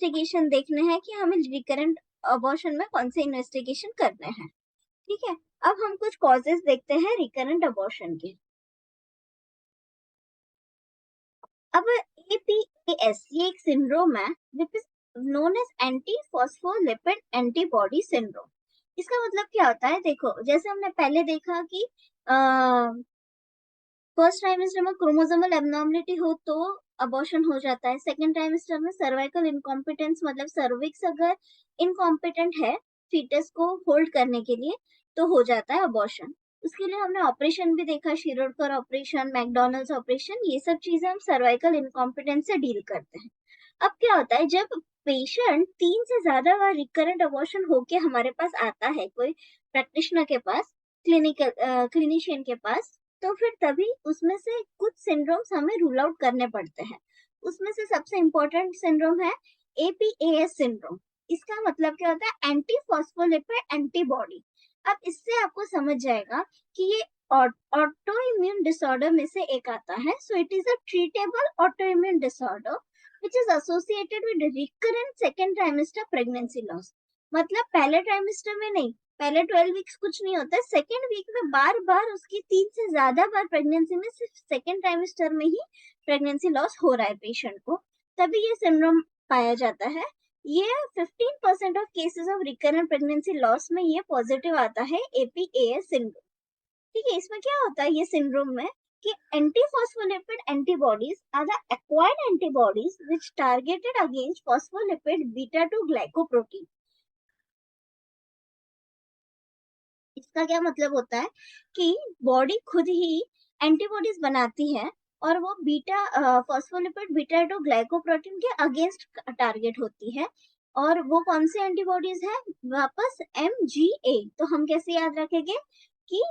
Investigation देखने हैं कि हमें रिकरेंट अबॉर्शन में कौन से इन्वेस्टिगेशन करने हैं। ठीक है, अब हम कुछ कॉजेस देखते हैं रिकरेंट अबॉर्शन के। अब APAS ये एक सिंड्रोम है which is known as anti phospholipid antibody syndrome. इसका मतलब क्या होता है, देखो जैसे हमने पहले देखा कि फर्स्ट ट्राइमेस्टर में क्रोमोसोमल एबनॉर्मलिटी हो तो अबॉर्शन हो जाता है। सेकंड ट्राइमेस्टर में सर्वाइकल इनकॉम्पिटेंस मतलब सर्विक्स अगर इनकॉम्पिटेंट है फीटस को होल्ड करने के लिए तो हो जाता है अबॉर्शन। उसके लिए हमने ऑपरेशन भी देखा, शिरोडकर ऑपरेशन, मैकडोनल्ड्स ऑपरेशन, ये सब चीजें हम सर्वाइकल इनकॉम्पिटेंस से डील करते हैं। अब क्या होता है, जब पेशेंट 3 से ज्यादा बार रिकरेंट अबॉर्शन होके हमारे पास आता है, कोई प्रैक्टिशनर के पास, क्लिनिशियन के पास, तो फिर तभी उसमें से कुछ सिंड्रोम्स हमें रूल आउट करने पड़ते हैं। उसमें से सबसे इम्पोर्टेंट सिंड्रोम है APAS सिंड्रोम। इसका मतलब क्या होता है, एंटी फॉस्फोलिपिड एंटीबॉडी। अब इससे आपको समझ जाएगा कि ये ऑटो इम्यून डिसऑर्डर में से एक आता है। So it is a treatable auto immune disorder which is associated with recurrent second trimester pregnancy loss। मतलब पहले ट्राइमेस्टर में नहीं, पहले 12 वीक्स कुछ नहीं होता है, सेकेंड वीक में बार बार उसकी 3 से ज्यादा बार प्रेगनेंसी में सिर्फ सेकेंड ट्राइमेस्टर में ही प्रेगनेंसी लॉस हो रहा है पेशेंट को, तभी ये सिंड्रोम पाया जाता है। ये 15% of cases of recurrent pregnancy loss में ये पॉजिटिव आता है APAS सिंड्रोम। ठीक है, इसमें क्या होता है ये सिंड्रोम में कि anti-phospholipid antibodies are the acquired antibodies which targeted against phospholipid beta-2 glycoprotein। इसका क्या मतलब होता है कि बॉडी खुद ही एंटीबॉडीज बनाती है और वो फॉस्फोलिपिड बीटा-2 ग्लाइकोप्रोटीन के अगेंस्ट टारगेट होती है। और वो कौन सी एंटीबॉडीज है, वापस MGA। तो हम कैसे याद रखेंगे कि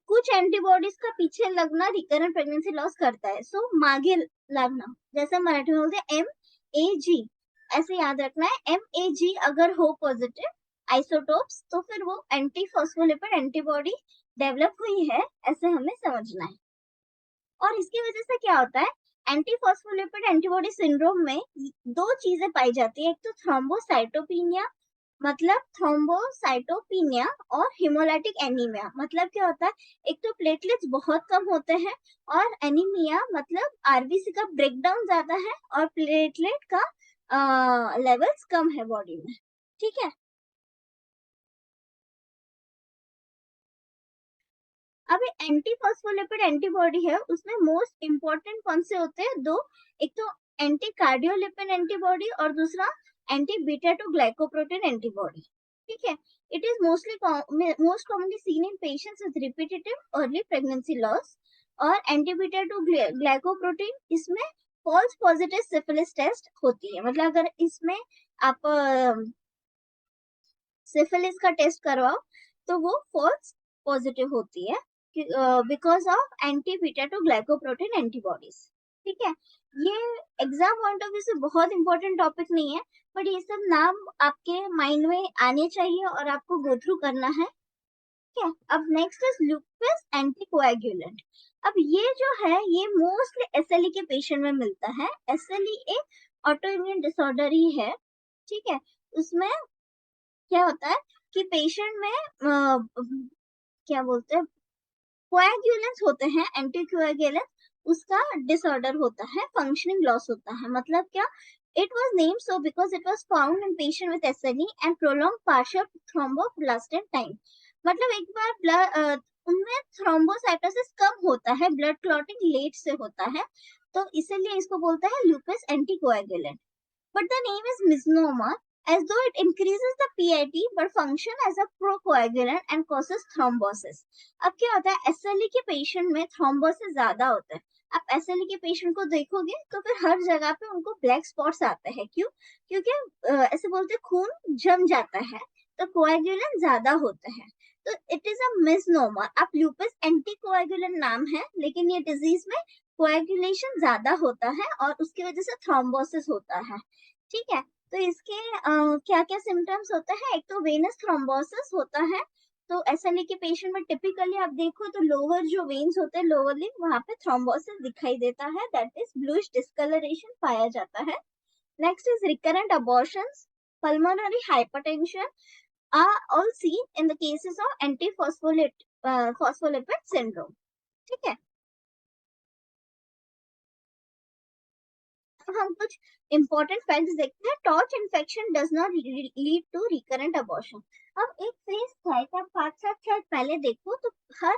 कुछ एंटीबॉडीज का पीछे लगना रिकरेंट प्रेगनेंसी लॉस करता है। सो मागे लगना, जैसे मराठी में बोलते MAG, ऐसे याद रखना है। MAG अगर हो पॉजिटिव आइसोटोप्स तो फिर वो एंटी फॉस्फोलिपिड एंटीबॉडी डेवलप हुई है, ऐसे हमें समझना है। और इसकी वजह से क्या होता है, एंटी फॉस्फोलिपिड एंटीबॉडी सिंड्रोम में दो चीजें पाई जाती है। एक तो थ्रोम्बोसाइटोपिनिया मतलब थ्रोम्बोसाइटोपिनिया, और हिमोलाइटिक एनीमिया मतलब क्या होता है, एक तो प्लेटलेट्स बहुत कम होते हैं और एनीमिया मतलब आरबीसी का ब्रेकडाउन ज्यादा है और प्लेटलेट का लेवल्स कम है बॉडी में। ठीक है, अब एंटी फॉस्फोलिपिड एंटीबॉडी है, उसमें मोस्ट इंपॉर्टेंट कौन से होते हैं, दो। एक तो एंटी कार्डियोलिपिन एंटीबॉडी और दूसरा एंटी बीटा-2 ग्लाइकोप्रोटीन एंटीबॉडी। ठीक है, it is most commonly seen in patients with repetitive early pregnancy loss. और एंटी बीटा-2 ग्लाइकोप्रोटीन इसमें फॉल्स पॉजिटिव सिफिलिस टेस्ट होती है। मतलब अगर इसमें आप सिफिलिस का टेस्ट करवाओ तो वो फॉल्स पॉजिटिव होती है because of anti beta two glycoprotein antibodies. ठीक है, ये एग्जाम पॉइंट ऑफ व्यू से बहुत इंपॉर्टेंट टॉपिक नहीं है, बट ये सब नाम आपके माइंड में आने चाहिए और आपको गो थ्रू करना है। ठीक है, अब नेक्स्ट इज लुपस एंटीकोएगुलेंट। अब ये जो है ये मोस्टली SLE के पेशेंट में मिलता है। SLE एक ऑटो इम्यून डिसऑर्डर ही है। ठीक है, उसमें क्या होता है कि पेशेंट में क्या बोलते हैं, कोएगुलेंस होते हैं, एंटीकोएगुलेंस, उसका डिसऑर्डर होता है, फंक्शनिंग लॉस होता है। मतलब क्या, it was named so because it was found in patient with SLE and prolonged partial thromboplastin time। मतलब एक बार उनमें थ्रोम्बोसाइटोसिस कम होता है, ब्लड क्लॉटिंग लेट से होता है, तो इसीलिए इसको बोलते हैं lupus anticoagulant. But the name is misnomer as though it increases the PIT but function as a procoagulant and causes thrombosis। अब क्या होता है, SLE के पेशेंट में थ्रोम्बोसिस ज्यादा होता है। आप SLE के पेशेंट को देखोगे तो फिर हर जगह पे उनको ब्लैक स्पॉट्स आते हैं। क्यों? क्योंकि ऐसे बोलते खून जम जाता है तो कोएगुलेंट ज्यादा होते हैं। तो इट इज अ मिसनोमर। आप लुपस एंटीकोएगुलेंट नाम है, लेकिन ये डिजीज में कोएगुलेशन ज्यादा होता है और उसकी वजह से थ्रोम्बोसिस होता है। ठीक है, तो इसके क्या क्या सिम्टम्स होते हैं, एक तो वेनस थ्रोम्बोसिस होता है तो SLE के पेशेंट में टिपिकली आप देखो तो लोअर जो वेन्स होते हैं, लोअर लिम्ब, वहां पे थ्रोम्बोसिस दिखाई देता है, दैट इज ब्लूइश डिस्कलरेशन पाया जाता है। Next is recurrent abortions, pulmonary hypertension are all seen in the cases of phospholipid syndrome। ठीक है, अब हम कुछ इंपॉर्टेंट फैक्ट्स देखते हैं। Torch infection does not lead to recurrent abortion. अब एक फेज था कि आप 5-7 साल पहले देखो तो हर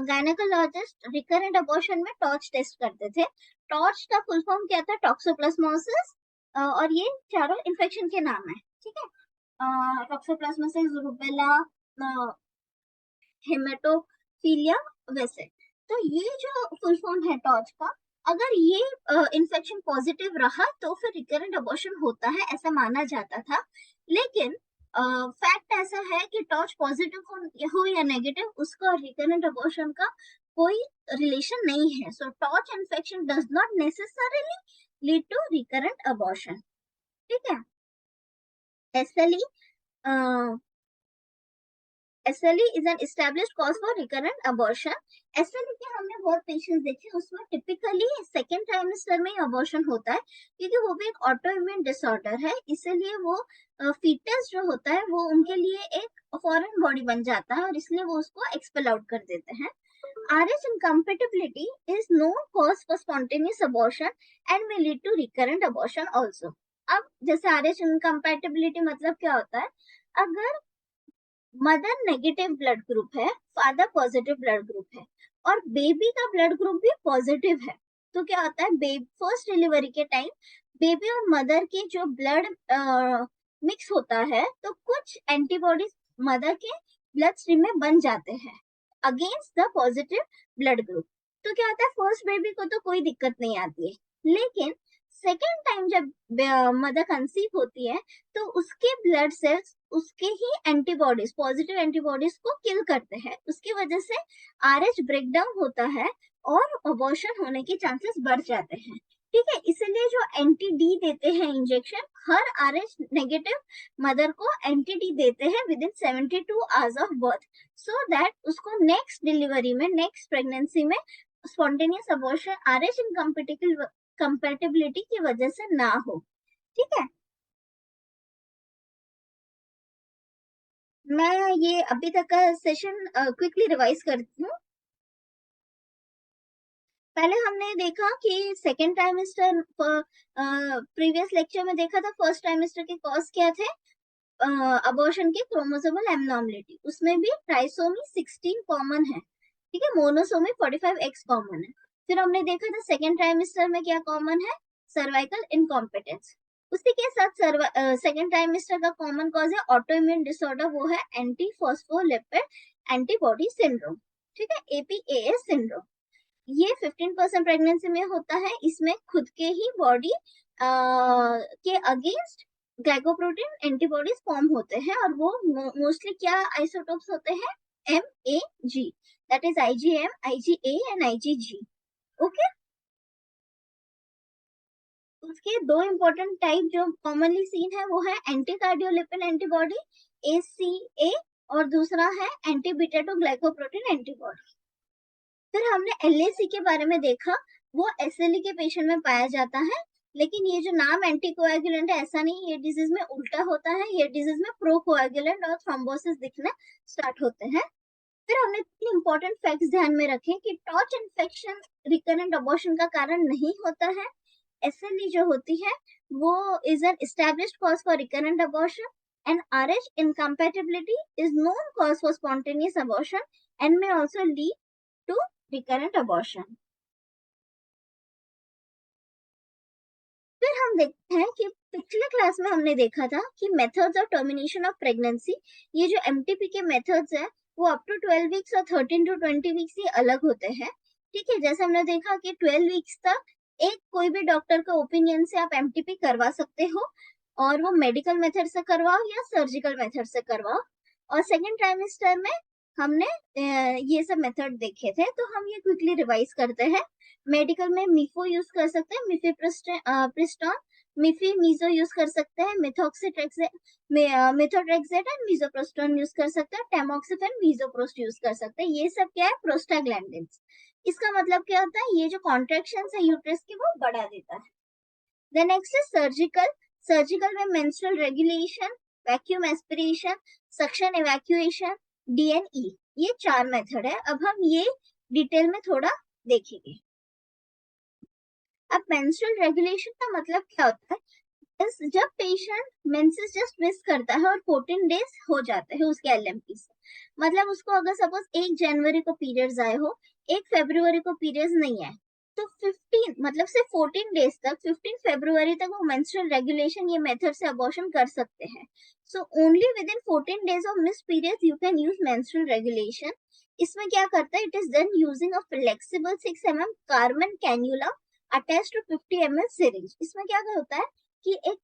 गायनेकोलॉजिस्ट रिकरेंट अबॉर्शन में टॉर्च टेस्ट करते थे। टॉर्च का फुल फॉर्म क्या था? टॉक्सोप्लाज्मोसिस, और ये चारों इन्फेक्शन के नाम है। ठीक है, टॉक्सोप्लाज्मोसिस, रूबेला, हेमेटोफीलिया, वैसे। तो ये जो फुल फॉर्म है टॉर्च का, अगर ये इन्फेक्शन पॉजिटिव रहा तो फिर रिकरेंट अबॉर्शन होता है, ऐसा माना जाता था। लेकिन फैक्ट ऐसा है कि टॉर्च पॉजिटिव हो या नेगेटिव, उसका और रिकरेंट अबॉर्शन का कोई रिलेशन नहीं है। So TORCH infection does not necessarily lead to recurrent abortion. ठीक है, SLE SLE is an established cause for recurrent abortion। SLE के हमने बहुत पेशेंट्स देखे, उसमें टिपिकली सेकेंड ट्राइमेस्टर में ही अबॉर्शन होता है, क्योंकि वो भी एक ऑटो इम्यून डिसऑर्डर है। इसलिए वो फीटस जो होता है वो उनके लिए एक फॉरेन बॉडी बन जाता है, और इसलिए वो उसको एक्सपेल आउट कर देते हैं। RH incompatibility is known cause for spontaneous abortion and may lead to recurrent abortion also। अब जैसे RH incompatibility मतलब क्या होता है? अगर मदर नेगेटिव ब्लड ग्रुप है, फादर पॉजिटिव ब्लड ग्रुप है, और बेबी का ब्लड ग्रुप भी पॉजिटिव है, तो क्या होता है? बेबी फर्स्ट डिलीवरी के टाइम बेबी और मदर के जो ब्लड मिक्स होता है, तो कुछ एंटीबॉडीज मदर के ब्लड स्ट्रीम में बन जाते हैं against the positive blood group. तो क्या होता है? फर्स्ट बेबी को तो कोई दिक्कत नहीं आती है, लेकिन सेकेंड टाइम जब मदर कंसीव होती है तो उसके ब्लड सेल्स उसके ही एंटीबॉडीज, पॉजिटिव एंटीबॉडीज को किल करते हैं। उसकी वजह से RH ब्रेकडाउन होता है और अबॉर्शन होने के चांसेस बढ़ जाते हैं। ठीक है, इसलिए जो एंटी-D देते हैं इंजेक्शन, हर RH नेगेटिव मदर को एंटी-D देते हैं with in 72 hours of birth, so that उसको नेक्स्ट डिलीवरी में, नेक्स्ट प्रेगनेंसी में स्पॉन्टेनियस अबॉर्शन RH इनकम्पैटिबिलिटी की वजह से ना हो। ठीक है, मैं ये अभी तक का सेशन क्विकली रिवाइज करती हूँ। पहले हमने देखा कि सेकेंड ट्राइमेस्टर, प्रीवियस लेक्चर में देखा था फर्स्ट ट्राइमेस्टर के कॉज क्या थे? अबॉर्शन की क्रोमोसोमल एब्नॉर्मलिटी, उसमें भी ट्राइसोमी 16 कॉमन है। ठीक है, मोनोसोमी 45X कॉमन है। फिर हमने देखा था सेकेंड ट्राइमेस्टर में क्या कॉमन है? Cervical incompetence. उसी के साथ सेकेंड ट्राइमेस्टर का कॉमन कॉज है ऑटो इम्यून डिसऑर्डर, वो है एंटी फॉस्फोलिपिड एंटीबॉडी सिंड्रोम। ठीक है, APAS सिंड्रोम। ये 15% प्रेगनेंसी में होता है। इसमें खुद के ही बॉडी के अगेंस्ट ग्लाइकोप्रोटीन एंटीबॉडीज फॉर्म होते हैं, और वो मोस्टली क्या आइसोटोप्स होते हैं? MAG, that is IgM, IgA and IgG। Okay, उसके दो इंपॉर्टेंट टाइप जो कॉमनली सीन है वो है एंटी कार्डियोलिपिन एंटीबॉडी ACA, और दूसरा है एंटी बीटा 2 ग्लाइकोप्रोटीन एंटीबॉडी। फिर हमने LAC के बारे में देखा, वो SLE के पेशेंट में पाया जाता है, लेकिन ये जो नाम एंटीकोएगुलेंट है ऐसा नहीं, ये डिजीज में उल्टा होता है। ये डिजीज में प्रोकोएगुलेंट और थ्रोम्बोसिस दिखना स्टार्ट होते हैं। फिर हमने तीन इंपॉर्टेंट फैक्ट्स ध्यान में रखे कि टॉर्च इन्फेक्शन रिकरेंट अबॉर्शन का कारण नहीं होता है। SLE जो होती है वो is an established cause for recurrent abortion, and RH incompatibility is known cause for spontaneous abortion and may also lead to recurrent abortion। फिर हम देखते हैं कि पिछले क्लास में हमने देखा था कि methods of termination of pregnancy, ये जो MTP के मेथड्स है वो अप टू 12 वीक्स और 13 to 20 वीक्स ही अलग होते हैं। ठीक है, जैसे हमने देखा कि 12 वीक्स तक एक कोई भी डॉक्टर का ओपिनियन से आप MTP करवा सकते हो, और वो मेडिकल मेथड से करवाओ या सर्जिकल मेथड से करवाओ। और सेकेंड ट्राइमेस्टर में हमने ये सब मेथड देखे थे, तो हम ये क्विकली रिवाइज करते हैं। मेडिकल में मिफो यूज कर सकते हैं, मिफेप्रिस्टोन मिफी मीजो यूज कर सकते हैं, मिथोट्रेक्सेट एंड मीजोप्रोस्टोन यूज कर सकते हैं, टैमोक्सिफेन मीजोप्रोस्ट यूज कर सकते हैं। ये सब क्या है, प्रोस्टाग्लैंडिन्स। इसका मतलब क्या होता है, ये जो कॉन्ट्रैक्शंस है यूट्रस की वो बढ़ा देता है। The next is surgical. Surgical में menstrual regulation, vacuum aspiration, suction evacuation, DNE, ये 4 मेथड है। अब हम ये डिटेल में थोड़ा देखेंगे। अब मेंस्ट्रुअल रेगुलेशन का मतलब क्या होता है, जब पेशेंट मेंसेस जस्ट मिस करता है और 14 डेज हो जाते हैं उसके LMP से, मतलब उसको अगर सपोज 1 जनवरी को पीरियड्स आए हो, 1 फरवरी को पीरियड्स नहीं आए, तो 15 मतलब सिर्फ 14 डेज तक, 15 फरवरी तक वो मेंस्ट्रुअल रेगुलेशन ये मेथड से अबॉर्शन कर सकते हैं। So only within 14 days of miss periods you can use menstrual regulation. इसमें क्या करता है, it is done using a flexible 6 mm carbon cannula attached to 50 ml syringe. इसमें क्या होता है कि एक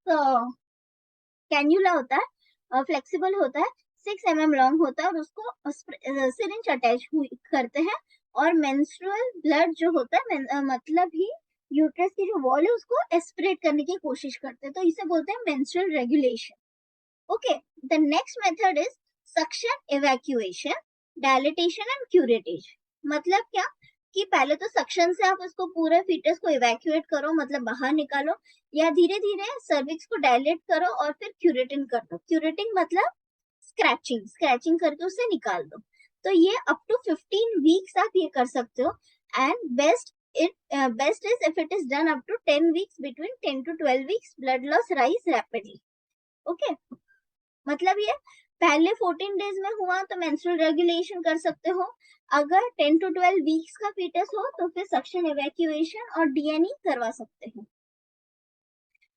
कैन्यूला होता है, फ्लेक्सिबल होता है, 6 mm लॉन्ग होता है और उसको सिरिंज अटैच करते हैं और मेंस्ट्रुअल ब्लड जो होता है मतलब ही यूट्रस की जो वॉल है उसको एस्पिरेट करने की कोशिश करते हैं, तो इसे बोलते हैं menstrual regulation. Okay, the next method is suction evacuation, dilatation and curettage. मतलब क्या कि पहले तो सक्शन से आप उसको पूरे फीटस को इवैक्यूएट करो, मतलब बाहर निकालो, या धीरे धीरे सर्विक्स को डायलेट करो और फिर क्यूरेटिंग कर दो। क्यूरेटिंग मतलब स्क्रैचिंग करके उसे निकाल दो। तो ये अप टू 15 वीक्स आप ये कर सकते हो। And best is if it is done up to 10 weeks, between 10 to 12 weeks blood loss rise rapidly. Okay, मतलब ये पहले 14 डेज में हुआ तो मेंस्ट्रुअल रेगुलेशन कर सकते हो, अगर 10 to 12 वीक्स का फीटस हो तो फिर सक्शन इवैक्यूएशन और DNE करवा सकते हो।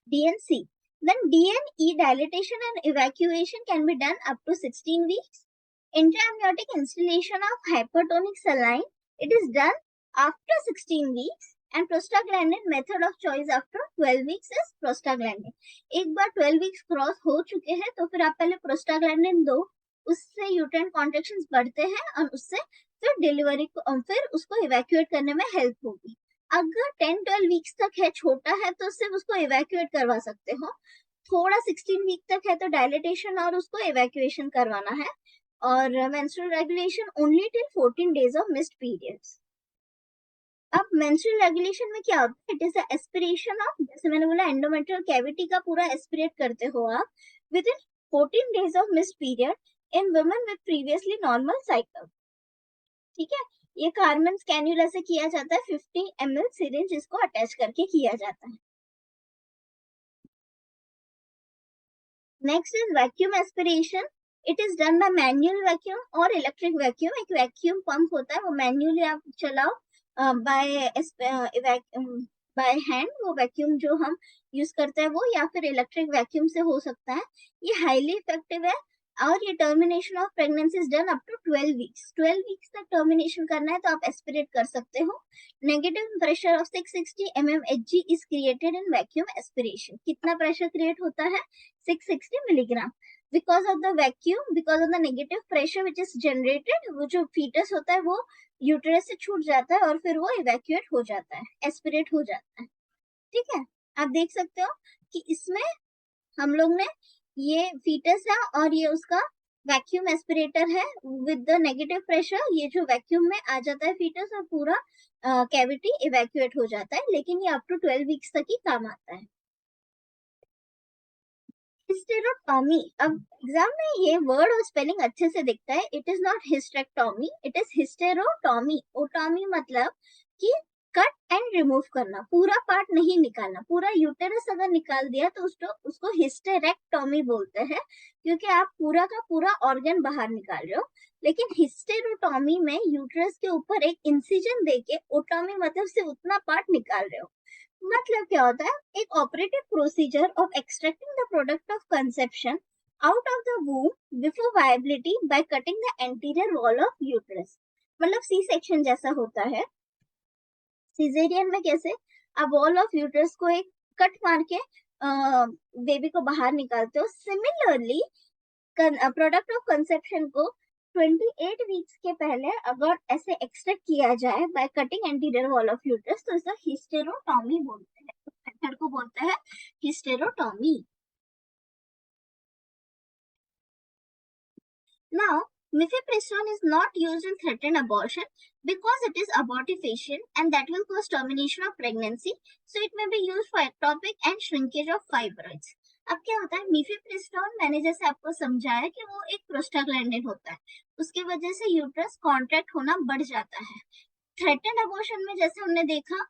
DNC, then DNE, dilatation and evacuation, can be done up to 16 weeks. Intraamniotic instillation of hypertonic saline, it is done after 16 weeks. And prostaglandin method of choice after 12 weeks is prostaglandin. एक बार 12 weeks cross हो चुके हैं तो फिर आप पहले prostaglandin दो, उससे यूट्राइन कॉन्ट्रैक्शंस बढ़ते हैं और उससे फिर डिलीवरी को फिर उसको इवैक्यूएट करने में हेल्प होगी। अगर 10-12 वीक्स तक है, छोटा है, तो सिर्फ उसको इवैक्यूएट करवा सकते हो। थोड़ा 16 वीक तक है तो डायलिटेशन और उसको इवैक्यूएशन करवाना है। और menstrual regulation only till 14 days of missed periods. अब मेंस्ट्रुअल रेगुलेशन में क्या होता है, इट इज एस्पिरेशन ऑफ, जैसे मैंने बोला एंडोमेट्रियल कैविटी का पूरा एस्पिरेट करते हो आप with in 14 days of missed period in women with previously normal cycle. ठीक है, ये कार्बन कैन्यूला से किया जाता है, 50 ml सिरिंज इसको अटैच करके किया जाता है। Next is vacuum aspiration, it is done by manual vacuum और इलेक्ट्रिक वैक्यूम। एक वैक्यूम पंप होता है, वो मैन्युअली आप चलाओ, बाय हैंड वो वैक्यूम जो हम यूज करते हैं वो, या फिर इलेक्ट्रिक वैक्यूम से हो सकता है। ये हाईली इफेक्टिव है और ये termination of pregnancy is done up to 12 weeks. 12 weeks तक टर्मिनेशन करना है तो आप एस्पिरेट कर सकते हो। Negative pressure of 660 mmHg is created in vacuum aspiration. कितना प्रेशर क्रिएट होता है, 660 milligram. Because of the vacuum, because of the negative pressure which is generated, वो जो फीटस होता है वो यूट्रस से छूट जाता है और फिर वो इवैक्यूएट हो जाता है, एस्पिरेट हो जाता है। ठीक है, आप देख सकते हो कि इसमें हम लोग ने ये फीटस है और ये उसका वैक्यूम एस्पिरेटर है विद द नेगेटिव प्रेशर। ये जो वैक्यूम में आ जाता है फीटस और पूरा कैविटी इवैक्यूएट हो जाता है, लेकिन ये अप टू 12 वीक्स तक ही काम आता है। हिस्टेरोटॉमी, अब एग्जाम में ये वर्ड और स्पेलिंग अच्छे से दिखता है, it is not hysterectomy, it is hysterotomy. Otomy मतलब कि कट एंड रिमूव करना, पूरा पार्ट नहीं निकालना। पूरा यूटेरस अगर निकाल दिया तो उसको हिस्टेरेक्टॉमी बोलते हैं, क्योंकि आप पूरा का पूरा ऑर्गन बाहर निकाल रहे हो। लेकिन हिस्टेरोटॉमी में यूटेरस के ऊपर एक इंसिजन देके, ओटॉमी मतलब सिर्फ उतना पार्ट निकाल रहे हो। मतलब क्या होता है, एक operative procedure of extracting the product of conception out of the वूम before viability by cutting the anterior wall of uterus. मतलब सी सेक्शन जैसा होता है। सिजेरियन में कैसे आप वॉल ऑफ यूट्रस को एक कट मार के बेबी को बाहर निकालते हो, सिमिलरली प्रोडक्ट ऑफ कंसेप्शन को 28 वीक्स के पहले अगर ऐसे एक्सट्रैक्ट किया जाए by cutting anterior wall of uterus तो इसे हिस्टेरोटॉमी बोलते हैं। मेथड को बोलते हैं हिस्टेरोटॉमी। Now, mifepristone is not used in threatened abortion because it is abortifacient and that will cause termination of pregnancy. So it may be used for ectopic and shrinkage of fibroids. अब क्या होता है, mifepristone मैंने जैसे आपको समझाया कि वो एक प्रोस्टाग्लैंडिन होता है, उसकी वजह से यूट्रस कॉन्ट्रैक्ट होना बढ़ जाता है। थ्रेटेंड अबॉर्शन में जैसे हमने देखा,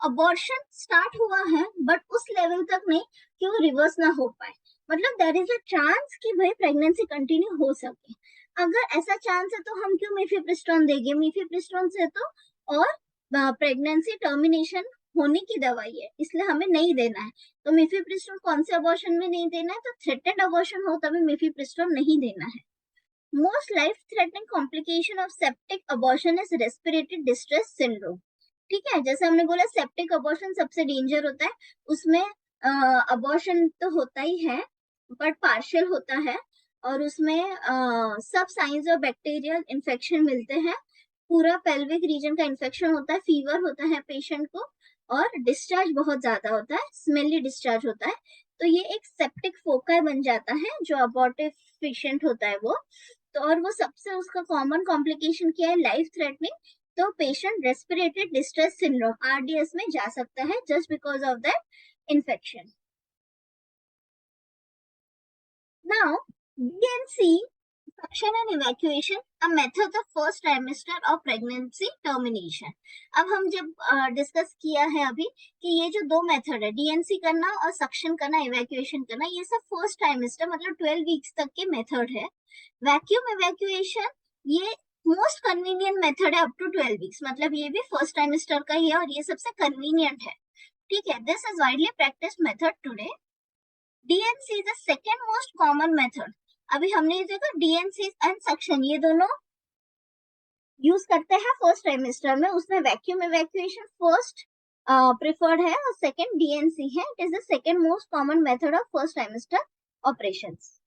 अबॉर्शन स्टार्ट हुआ है बट उस लेवल तक नहीं कि वो रिवर्स ना हो पाए, मतलब देयर इज अ चांस कि भाई प्रेगनेंसी कंटिन्यू हो सके। अगर ऐसा चांस है तो हम क्यों मिफेप्रिस्टोन देंगे? मिफेप्रिस्टोन से तो और प्रेगनेंसी टर्मिनेशन होने की दवाई है, इसलिए हमें नहीं देना है। तो मिफेप्रिस्टोन कौन से अबॉर्शन में नहीं देना है? तो थ्रेटेंड अबॉर्शन हो तभी मिफेप्रिस्टोन नहीं देना है। Most life threatening complication of septic abortion is respiratory distress syndrome. ठीक है, जैसे हमने बोला सेप्टिक अबॉर्शन सबसे डेंजर होता है, उसमें अबॉर्शन तो होता ही है बट पार्शियल होता है, और उसमें सब साइंस ऑफ बैक्टीरियल इन्फेक्शन मिलते हैं, पूरा पेल्विक रीजन का इन्फेक्शन होता है, फीवर होता है पेशेंट को, और डिस्चार्ज बहुत ज्यादा होता है, स्मेली डिस्चार्ज होता है। तो ये एक सेप्टिक फोकाई बन जाता है जो अबॉर्टिफिशिएंट होता है वो। तो और वो सबसे उसका कॉमन कॉम्प्लिकेशन क्या है? Life threatening. तो patient respiratory distress syndrome RDS में जा सकता है just because of that infection. Now DNC, suction and evacuation, a method of first trimester of pregnancy termination. अब हम जब डिस्कस किया है अभी कि ये जो दो मेथड है, डीएनसी करना और सक्शन करना, इवैक्यूएशन करना, ये सब फर्स्ट ट्राइमेस्टर मतलब 12 वीक्स तक के मेथड है। वैक्यूम इवैक्यूएशन ये मोस्ट कन्वीनियंट मेथड है अप टू 12 वीक्स, मतलब ये भी फर्स्ट ट्राइमेस्टर का ही है और ये सबसे कन्वीनियंट है। ठीक है, this is widely practised method today. DNC is the second most common method. अभी हमने ये देखा डीएनसी एंड सक्शन ये दोनों यूज करते हैं फर्स्ट ट्राइमेस्टर में, उसमें वैक्यूम इवैक्यूएशन फर्स्ट प्रेफर्ड है और सेकंड डीएनसी है। It is the second most common method of first trimester operations.